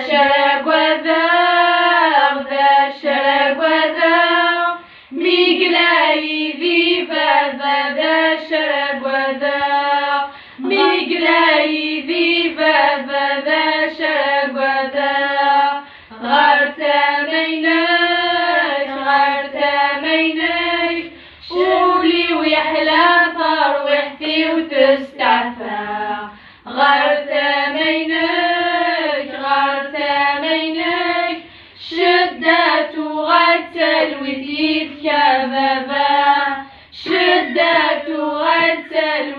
شرق وذاق ذا شرق وذاق ميقلاي ذي فذا ذا شرق وذاق ميقلاي ذي فذا ذا شرق وذاق غرت ميناش شولي ويحلى فروحتي وتستعفى غرت ميناش شدت وغتل وثيث كذبا شدت وغتل